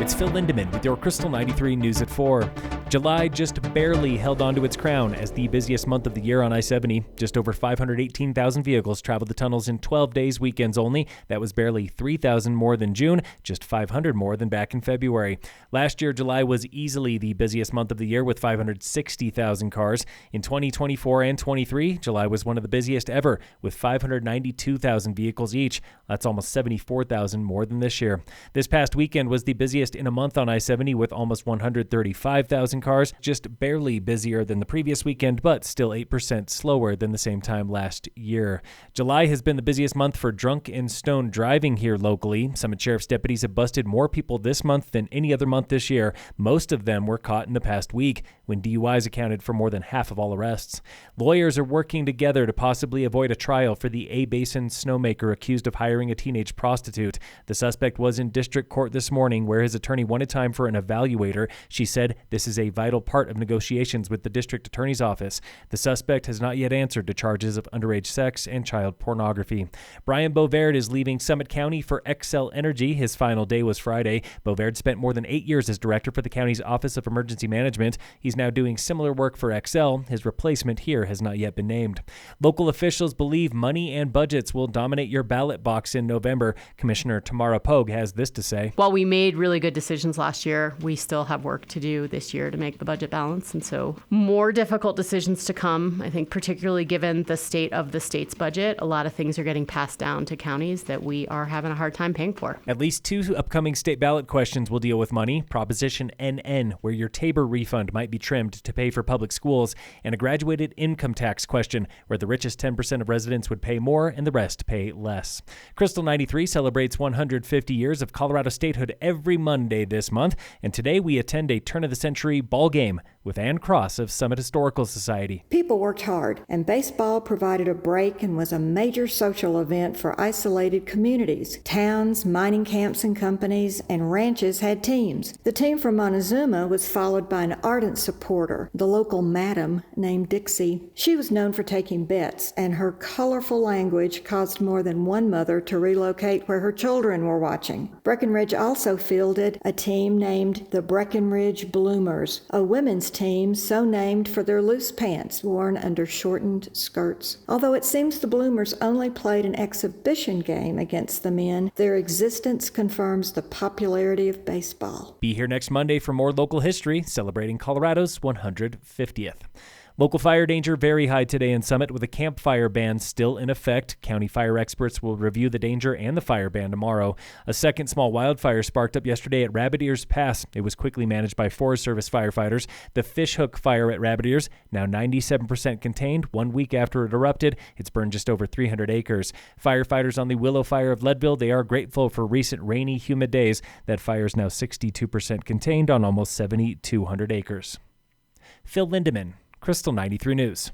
It's Phil Lindemann with your Krystal 93 News at 4. July just barely held on to its crown as the busiest month of the year on I-70. Just over 518,000 vehicles traveled the tunnels in 12 days, weekends only. That was barely 3,000 more than June, just 500 more than back in February. Last year, July was easily the busiest month of the year with 560,000 cars. In 2024 and 23, July was one of the busiest ever with 592,000 vehicles each. That's almost 74,000 more than this year. This past weekend was the busiest in a month on I-70 with almost 135,000 cars, just barely busier than the previous weekend, but still 8% slower than the same time last year. July has been the busiest month for drunk and stoned driving here locally. Summit Sheriff's deputies have busted more people this month than any other month this year. Most of them were caught in the past week, when DUIs accounted for more than half of all arrests. Lawyers are working together to possibly avoid a trial for the A-Basin snowmaker accused of hiring a teenage prostitute. The suspect was in district court this morning, where his attorney wanted time for an evaluator. She said this is a vital part of negotiations with the district attorney's office. The suspect has not yet answered to charges of underage sex and child pornography. Brian Bovaird is leaving Summit County for Xcel Energy. His final day was Friday. Bovaird spent more than 8 years as director for the county's Office of Emergency Management. He's now doing similar work for Xcel. His replacement here has not yet been named. Local officials believe money and budgets will dominate your ballot box in November. Commissioner Tamara Pogue has this to say. While we made really good decisions last year, we still have work to do this year to make the budget balance, and so more difficult decisions to come. I think particularly given the state of the state's budget, a lot of things are getting passed down to counties that we are having a hard time paying for. At least 2 upcoming state ballot questions will deal with money. Proposition NN, where your Tabor refund might be trimmed to pay for public schools, and a graduated income tax question, where the richest 10% of residents would pay more and the rest pay less. Krystal 93 celebrates 150 years of Colorado statehood every Monday this month, and today we attend a turn-of-the-century ball game with Ann Cross of Summit Historical Society. People worked hard, and baseball provided a break and was a major social event for isolated communities. Towns, mining camps and companies, and ranches had teams. The team from Montezuma was followed by an ardent supporter, the local madam named Dixie. She was known for taking bets, and her colorful language caused more than one mother to relocate where her children were watching. Breckenridge also fielded a team named the Breckenridge Bloomers, a women's team so named for their loose pants worn under shortened skirts. Although it seems the Bloomers only played an exhibition game against the men, their existence confirms the popularity of baseball. Be here next Monday for more local history, celebrating Colorado's 150th. Local fire danger very high today in Summit with a campfire ban still in effect. County fire experts will review the danger and the fire ban tomorrow. A second small wildfire sparked up yesterday at Rabbit Ears Pass. It was quickly managed by Forest Service firefighters. The Fishhook fire at Rabbit Ears, now 97% contained. 1 week after it erupted, it's burned just over 300 acres. Firefighters on the Willow Fire of Leadville, they are grateful for recent rainy, humid days. That fire is now 62% contained on almost 7,200 acres. Phil Lindemann, Krystal 93 News.